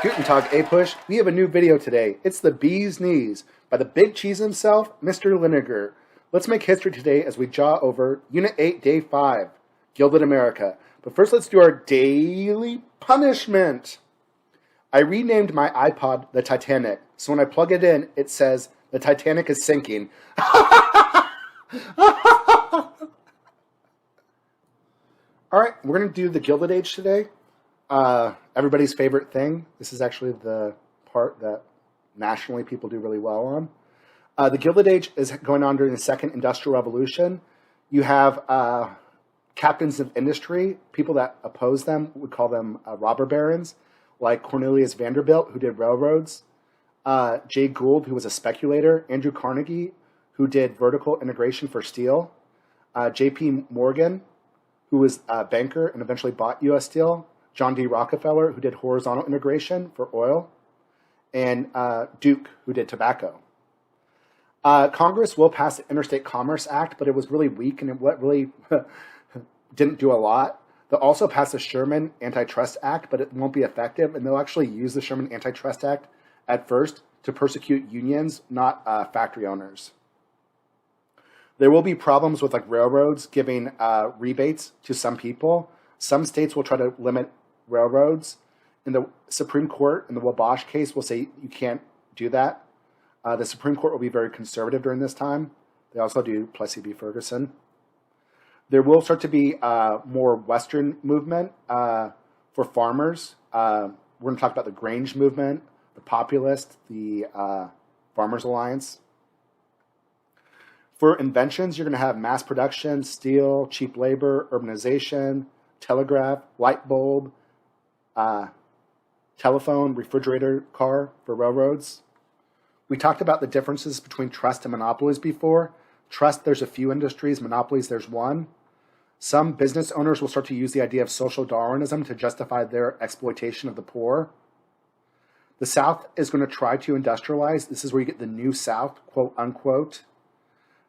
Guten Tag, A-Push. We have a new video today. It's the Bee's Knees by the big cheese himself, Mr. Linegar. Let's make history today as we jaw over Unit 8, Day 5, Gilded America. But first, let's do our daily punishment. I renamed my iPod the Titanic, so when I plug it in, it says the Titanic is sinking. Alright, we're going to do the Gilded Age today. Everybody's favorite thing. This is actually the part that nationally people do really well on. The Gilded Age is going on during the Second Industrial Revolution. You have captains of industry, people that oppose them, we call them robber barons, like Cornelius Vanderbilt, who did railroads, Jay Gould, who was a speculator, Andrew Carnegie, who did vertical integration for steel, J.P. Morgan, who was a banker and eventually bought U.S. Steel, John D. Rockefeller, who did horizontal integration for oil, and Duke, who did tobacco. Congress will pass the Interstate Commerce Act, but it was really weak and it really didn't do a lot. They'll also pass the Sherman Antitrust Act, but it won't be effective, and they'll actually use the Sherman Antitrust Act at first to persecute unions, not factory owners. There will be problems with railroads giving rebates to some people. Some states will try to limit railroads. In the Supreme Court, in the Wabash case, will say you can't do that. The Supreme Court will be very conservative during this time. They also do Plessy v. Ferguson. There will start to be more Western movement for farmers. We're going to talk about the Grange movement, the Populist, the Farmers Alliance. For inventions, you're going to have mass production, steel, cheap labor, urbanization, telegraph, light bulb, telephone, refrigerator, car for railroads. We talked about the differences between trust and monopolies before. Trust, there's a few industries. Monopolies, there's one. Some business owners will start to use the idea of social Darwinism to justify their exploitation of the poor. The South is going to try to industrialize. This is where you get the new South, quote unquote.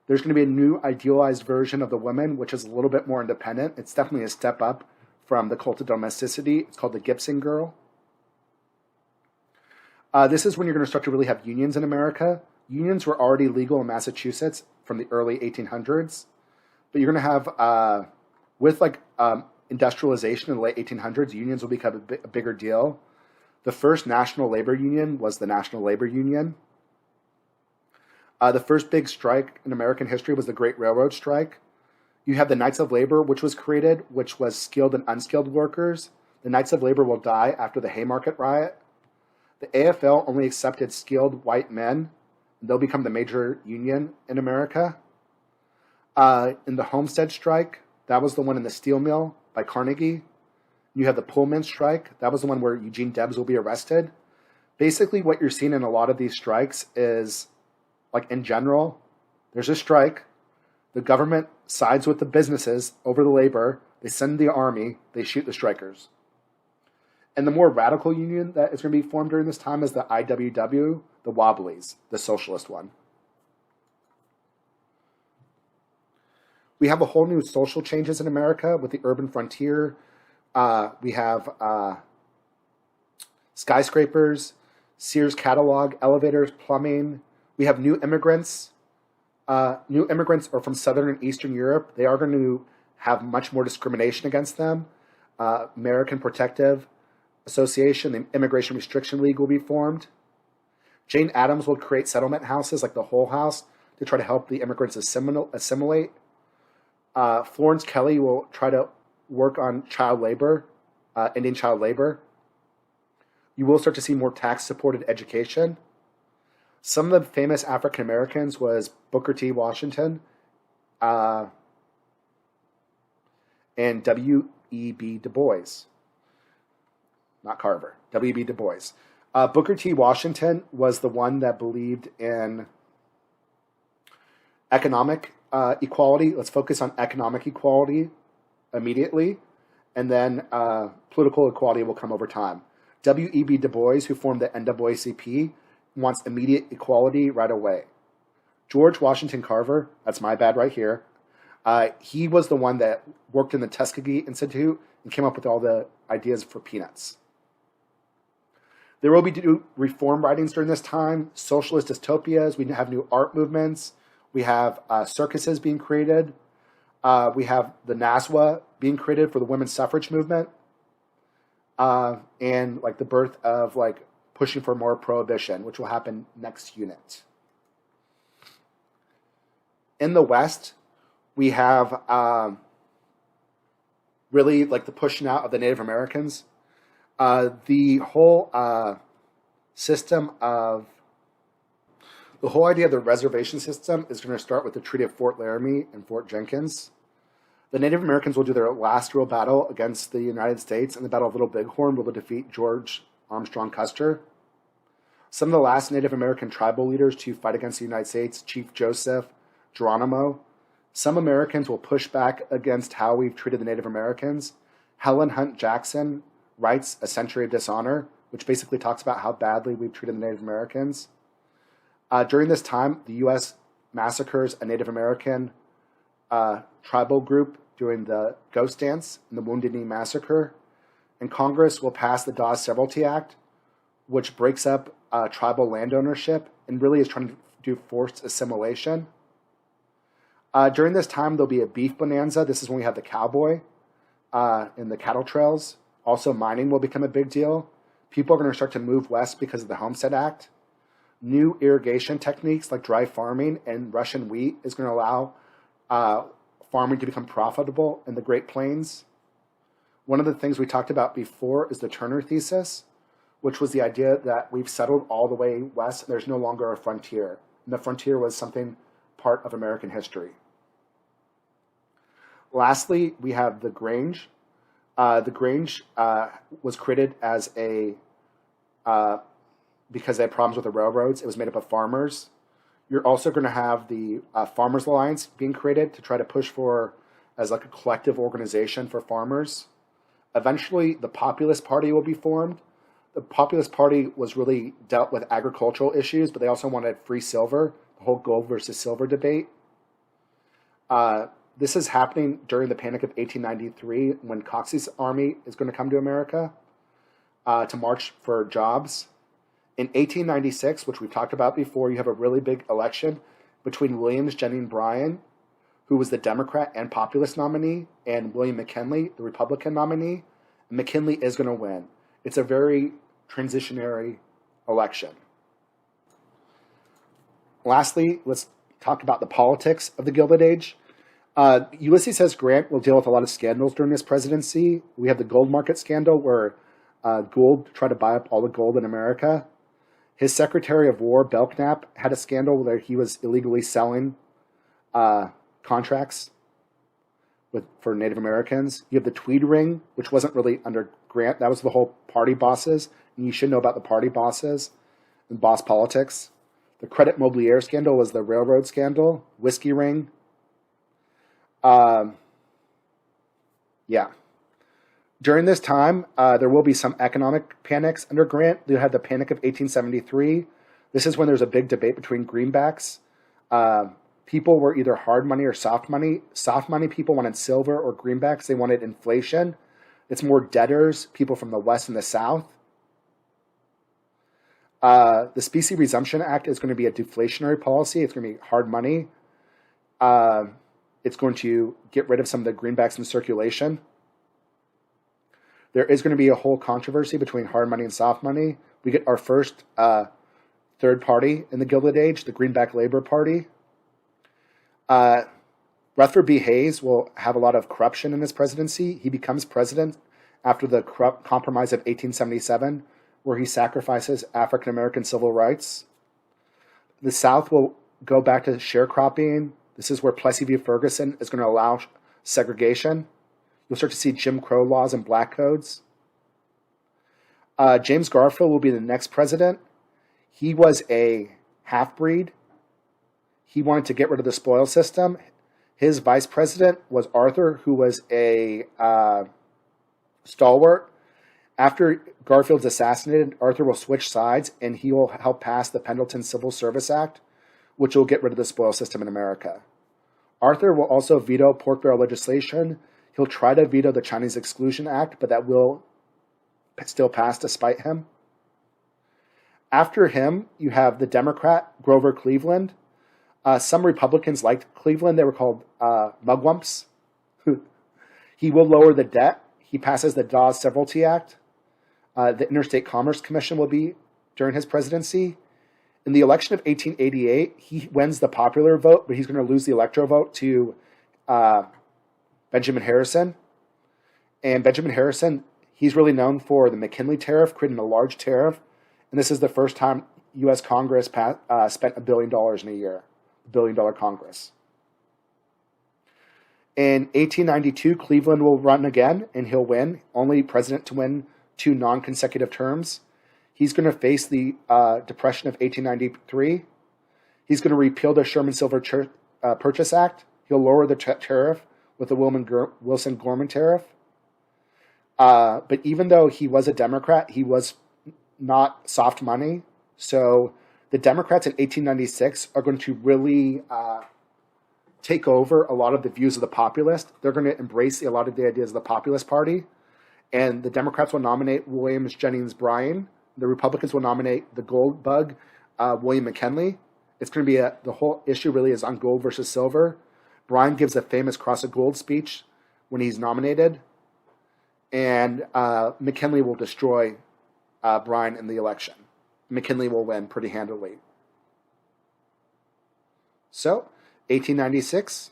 There's going to be a new idealized version of the woman, which is a little bit more independent. It's definitely a step up from the cult of domesticity. It's called the Gibson Girl. This is when you're going to start to really have unions in America. Unions were already legal in Massachusetts from the early 1800s. But you're going to have, with industrialization in the late 1800s, unions will become a bigger deal. The first national labor union was the National Labor Union. The first big strike in American history was the Great Railroad Strike. You have the Knights of Labor, which was created, which was skilled and unskilled workers. The Knights of Labor will die after the Haymarket Riot. The AFL only accepted skilled white men. They'll become the major union in America. In the Homestead Strike, that was the one in the steel mill by Carnegie. You have the Pullman Strike. That was the one where Eugene Debs will be arrested. Basically, what you're seeing in a lot of these strikes is, in general, there's a strike. The government sides with the businesses over the labor. They send the army. They shoot the strikers. And the more radical union that is going to be formed during this time is the IWW, the Wobblies, the socialist one. We have a whole new social changes in America with the urban frontier. We have skyscrapers, Sears catalog, elevators, plumbing. We have new immigrants. New immigrants are from Southern and Eastern Europe. They are going to have much more discrimination against them. American Protective Association, the Immigration Restriction League will be formed. Jane Addams will create settlement houses like the Hull House to try to help the immigrants assimilate. Florence Kelley will try to work on child labor, ending child labor. You will start to see more tax-supported education. Some of the famous African Americans was Booker T. Washington and W.E.B. Du Bois. Not Carver, W.B. Du Bois. Booker T. Washington was the one that believed in economic equality. Let's focus on economic equality immediately, and then political equality will come over time. W.E.B. Du Bois, who formed the NAACP, wants immediate equality right away. George Washington Carver, that's my bad right here, he was the one that worked in the Tuskegee Institute and came up with all the ideas for peanuts. There will be new reform writings during this time, socialist dystopias. We have new art movements. We have circuses being created. We have the NASWA being created for the women's suffrage movement. And like the birth of like pushing for more prohibition, which will happen next unit. In the West, we have really like the pushing out of the Native Americans. The whole idea of the reservation system is going to start with the Treaty of Fort Laramie and Fort Jenkins. The Native Americans will do their last real battle against the United States in the Battle of Little Bighorn, where they'll defeat George Armstrong Custer. Some of the last Native American tribal leaders to fight against the United States, Chief Joseph, Geronimo. Some Americans will push back against how we've treated the Native Americans. Helen Hunt Jackson writes A Century of Dishonor, which basically talks about how badly we've treated the Native Americans. During this time, the U.S. massacres a Native American tribal group during the Ghost Dance and the Wounded Knee Massacre. And Congress will pass the Dawes Severalty Act, which breaks up tribal land ownership and really is trying to do forced assimilation. During this time, there'll be a beef bonanza. This is when we have the cowboy in the cattle trails. Also, mining will become a big deal. People are going to start to move west because of the Homestead Act. New irrigation techniques like dry farming and Russian wheat is going to allow farming to become profitable in the Great Plains. One of the things we talked about before is the Turner thesis, which was the idea that we've settled all the way west and there's no longer a frontier. And the frontier was something part of American history. Lastly, we have the Grange. The Grange was created as because they had problems with the railroads. It was made up of farmers. You're also going to have the Farmers Alliance being created to try to push for as like a collective organization for farmers. Eventually, the Populist Party will be formed. The Populist Party was really dealt with agricultural issues, but they also wanted free silver, the whole gold versus silver debate. This is happening during the Panic of 1893 when Coxey's army is going to come to America to march for jobs. In 1896, which we've talked about before, you have a really big election between Williams Jennings Bryan, who was the Democrat and Populist nominee, and William McKinley, the Republican nominee. And McKinley is going to win. It's a very transitionary election. Lastly, let's talk about the politics of the Gilded Age. Ulysses S. Grant will deal with a lot of scandals during his presidency. We have the gold market scandal where Gould tried to buy up all the gold in America. His Secretary of War, Belknap, had a scandal where he was illegally selling contracts for Native Americans. You have the Tweed Ring, which wasn't really under Grant. That was the whole party bosses. And you should know about the party bosses and boss politics. The Credit Mobilier scandal was the railroad scandal. Whiskey Ring. During this time, there will be some economic panics under Grant. You had the Panic of 1873. This is when there's a big debate between greenbacks. People were either hard money or soft money. Soft money people wanted silver or greenbacks. They wanted inflation. It's more debtors, people from the West and the South. The Specie Resumption Act is going to be a deflationary policy. It's going to be hard money. It's going to get rid of some of the greenbacks in circulation. There is going to be a whole controversy between hard money and soft money. We get our first third party in the Gilded Age, the Greenback Labor Party. Rutherford B. Hayes will have a lot of corruption in his presidency. He becomes president after the Compromise of 1877, where he sacrifices African American civil rights. The South will go back to sharecropping. This is where Plessy v. Ferguson is going to allow segregation. You'll start to see Jim Crow laws and black codes. James Garfield will be the next president. He was a half-breed. He wanted to get rid of the spoil system. His vice president was Arthur, who was a stalwart. After Garfield's assassinated, Arthur will switch sides, and he will help pass the Pendleton Civil Service Act, which will get rid of the spoil system in America. Arthur will also veto pork barrel legislation. He'll try to veto the Chinese Exclusion Act, but that will still pass despite him. After him, you have the Democrat Grover Cleveland. Some Republicans liked Cleveland. They were called mugwumps. He will lower the debt. He passes the Dawes Severalty Act. The Interstate Commerce Commission will be during his presidency. In the election of 1888, he wins the popular vote, but he's going to lose the electoral vote to Benjamin Harrison. And Benjamin Harrison, he's really known for the McKinley tariff, creating a large tariff. And this is the first time U.S. Congress spent $1 billion in a year. $1 billion Congress. In 1892, Cleveland will run again, and he'll win. Only president to win 2 non-consecutive terms. He's going to face the Depression of 1893. He's going to repeal the Sherman-Silver Purchase Act. He'll lower the tariff with the Wilson-Gorman tariff. But even though he was a Democrat, he was not soft money. So the Democrats in 1896 are going to really take over a lot of the views of the populist. They're going to embrace a lot of the ideas of the Populist Party. And the Democrats will nominate Williams Jennings Bryan. The Republicans will nominate the gold bug, William McKinley. It's going to be the whole issue really is on gold versus silver. Bryan gives a famous Cross of Gold speech when he's nominated. And McKinley will destroy Bryan in the election. McKinley will win pretty handily. So, 1896,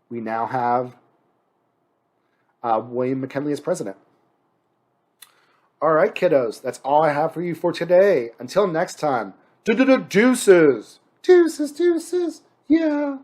we now have William McKinley as president. All right, kiddos, that's all I have for you for today. Until next time, deuces. Deuces, yeah.